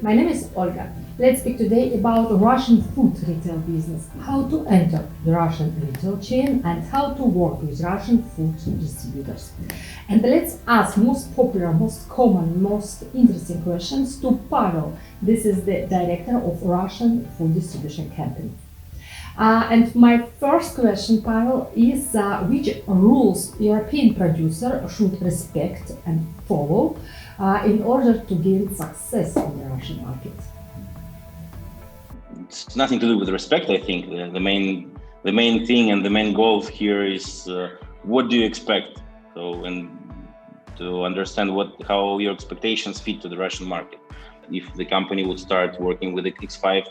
My name is Olga. Let's speak today about Russian food retail business, how to enter the Russian retail chain and how to work with Russian food distributors. And let's ask most popular, most common, most interesting questions to Pavel. This is the director of Russian food distribution company. And my first question, Pavel, is which rules European producer should respect and follow in order to gain success in the Russian market? It's nothing to do with respect. I think the main thing and the main goal here is what do you expect? So, and to understand how your expectations fit to the Russian market. If the company would start working with the X5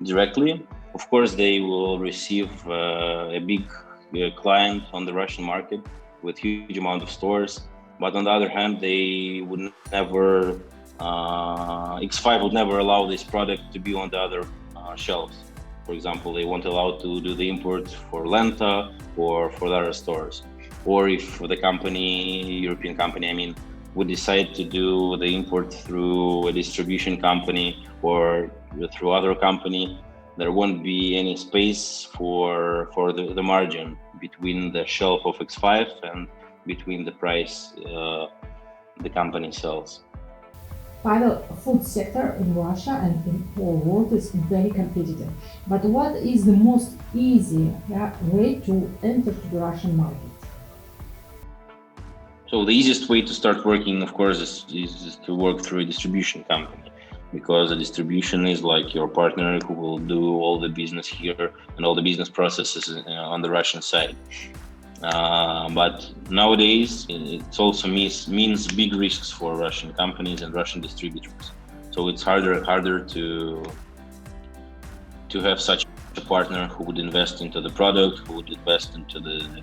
directly, of course they will receive a big client on the Russian market with huge amount of stores. But on the other hand, they would never X5 would never allow this product to be on the other shelves. For example, they won't allow to do the import for Lenta or for the other stores. Or if the European company, would decide to do the import through a distribution company or through other company, there won't be any space for the margin between the shelf of X5 and between the price the company sells. Pavel, food sector in Russia and in whole world is very competitive. But what is the most easy way to enter to the Russian market? So the easiest way to start working, of course, is to work through a distribution company, because a distribution is like your partner who will do all the business here and all the business processes on the Russian side. But nowadays, it also means big risks for Russian companies and Russian distributors. So it's harder to have such a partner who would invest into the product, who would invest into the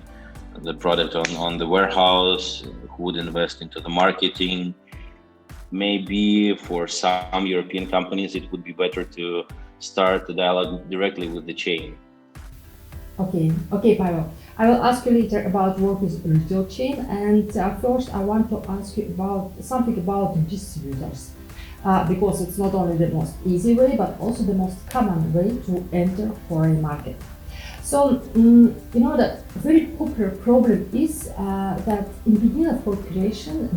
product on the warehouse, who would invest into the marketing. Maybe for some European companies, it would be better to start the dialogue directly with the chain. Okay, Pavel. I will ask you later about work with retail chain, and first I want to ask you about something about distributors, because it's not only the most easy way, but also the most common way to enter foreign market. So, the very popular problem is that in the beginning of cooperation,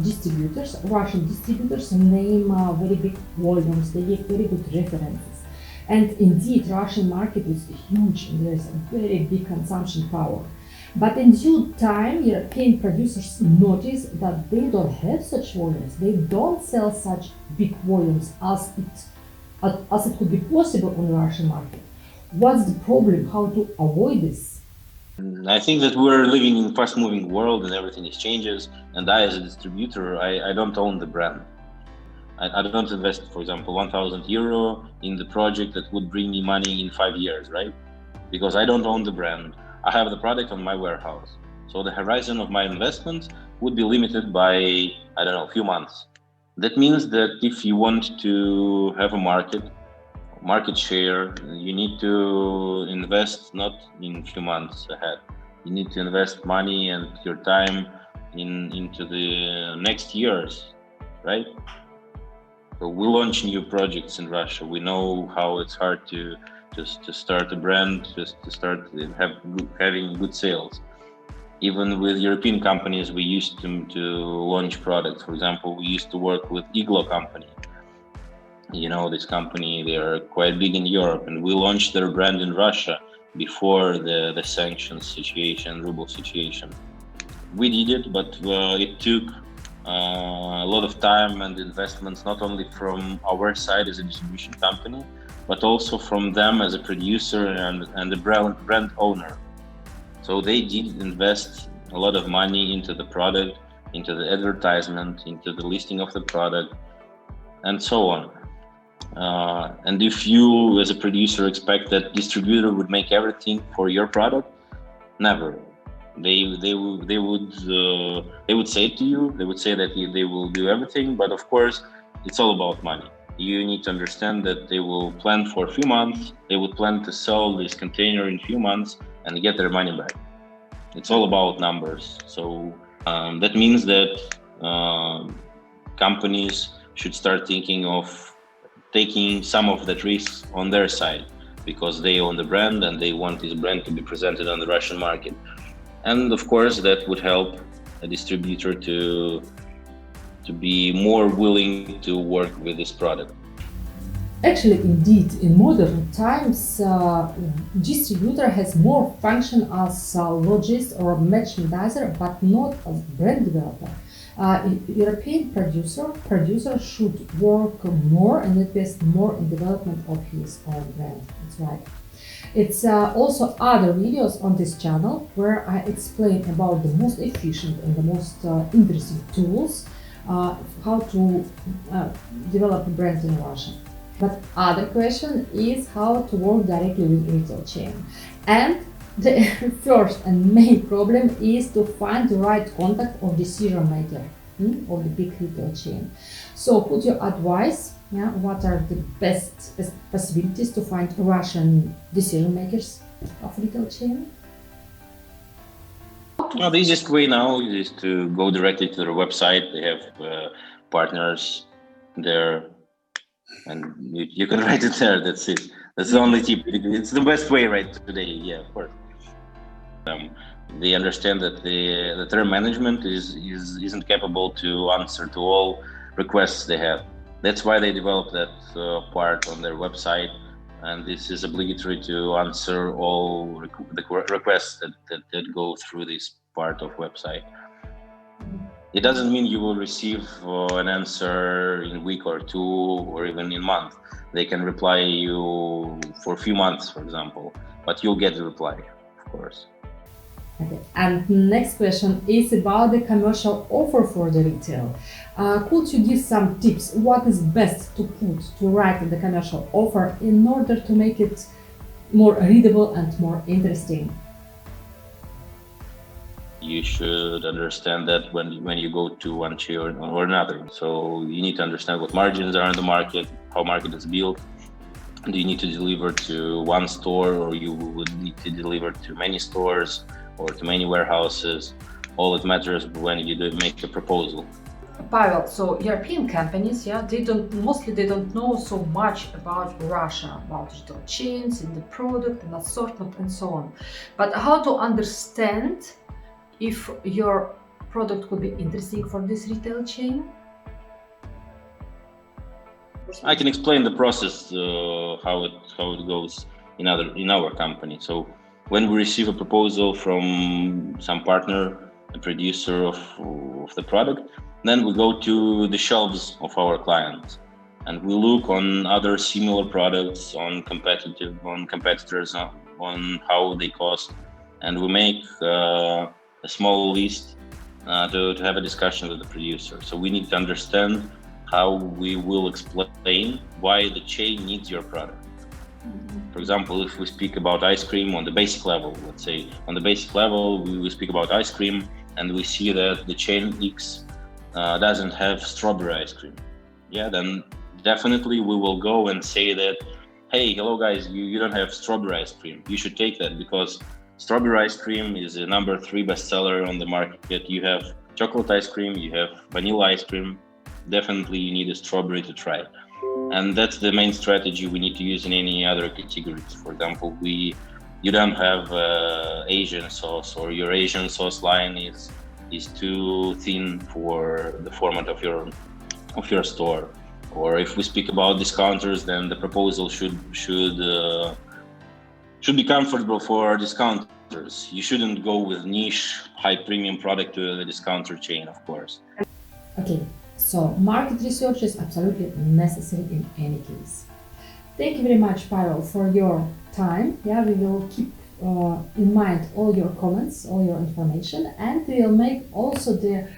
Russian distributors name very big volumes, they give very good references. And indeed, Russian market is huge and there is a very big consumption power. But in due time, European producers notice that they don't have such volumes. They don't sell such big volumes as it could be possible on the Russian market. What's the problem? How to avoid this? I think that we're living in a fast-moving world and everything is changes. And I, as a distributor, I don't own the brand. I don't invest, for example, 1,000 euro in the project that would bring me money in 5 years, right? Because I don't own the brand. I have the product on my warehouse. So the horizon of my investment would be limited by, a few months. That means that if you want to have a market share, you need to invest not in a few months ahead. You need to invest money and your time into the next years, right? So we launch new projects in Russia. We know how it's hard to start a brand, just to start having good sales. Even with European companies, we used to launch products. For example, we used to work with Iglo company. This company, they are quite big in Europe, and we launched their brand in Russia before the sanctions situation, ruble situation. We did it, but it took a lot of time and investments, not only from our side as a distribution company, but also from them as a producer and the brand owner. So they did invest a lot of money into the product, into the advertisement, into the listing of the product, and so on. And if you, as a producer, expect that distributor would make everything for your product, never. They would say to you, they would say that they will do everything, but of course, it's all about money. You need to understand that they will plan for a few months. They would plan to sell this container in a few months and get their money back. It's all about numbers. So that means that companies should start thinking of taking some of that risk on their side because they own the brand and they want this brand to be presented on the Russian market. And of course, that would help a distributor to be more willing to work with this product. Actually, indeed, in modern times, distributor has more function as a logist or merchandiser, but not as brand developer. European producer should work more and invest more in development of his own brand. That's right. It's also other videos on this channel where I explain about the most efficient and the most interesting tools how to develop a brand in Russia. But other question is how to work directly with retail chain. And the first and main problem is to find the right contact of decision maker of the big retail chain. So could you advise what are the best possibilities to find Russian decision makers of retail chain? Well, the easiest way now is to go directly to their website. They have partners there, and you can write it there. That's it. That's the only tip. It's the best way right today. Yeah, of course. They understand that their management isn't capable to answer to all requests they have. That's why they developed that part on their website, and this is obligatory to answer all the requests that go through this part of website. It doesn't mean you will receive an answer in a week or two or even in a month. They can reply you for a few months, for example, but you'll get the reply, of course. Okay. And next question is about the commercial offer for the retail. Could you give some tips? What is best to write in the commercial offer in order to make it more readable and more interesting? You should understand that when you go to one chain or another. So you need to understand what margins are in the market, how market is built. Do you need to deliver to one store, or you would need to deliver to many stores or to many warehouses? All it matters when you make a proposal. Pavel, so European companies, they don't know so much about Russia, about retail chains and the product and assortment and so on. But how to understand if your product could be interesting for this retail chain? I can explain the process how it goes in our company. So when we receive a proposal from some partner, a producer of the product, then we go to the shelves of our clients and we look on other similar products, on competitors, on how they cost, and we make a small list to have a discussion with the producer. So we need to understand how we will explain why the chain needs your product. For example, if we speak about ice cream on the basic level, let's say on the basic level, we will speak about ice cream and we see that the chain X doesn't have strawberry ice cream. Yeah, then definitely we will go and say that, hey, hello guys, you don't have strawberry ice cream. You should take that because strawberry ice cream is a number 3 bestseller on the market. You have chocolate ice cream, you have vanilla ice cream. Definitely you need a strawberry to try. And that's the main strategy we need to use in any other categories. For example, you don't have Asian sauce, or your Asian sauce line is too thin for the format of your store. Or if we speak about discounters, then the proposal should be comfortable for discounters. You shouldn't go with niche, high premium product to the discounter chain, of course. Okay, so market research is absolutely necessary in any case. Thank you very much, Pavel, for your time. Yeah, we will keep in mind all your comments, all your information, and we will make also the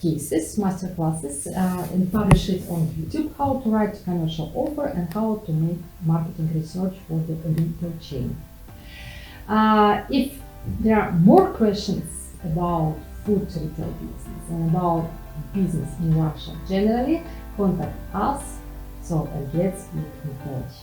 cases, master classes, and publish it on YouTube, how to write a commercial offer and how to make marketing research for the retail chain. If there are more questions about food retail business and about business in Russia generally, contact us. So, and let's keep in touch.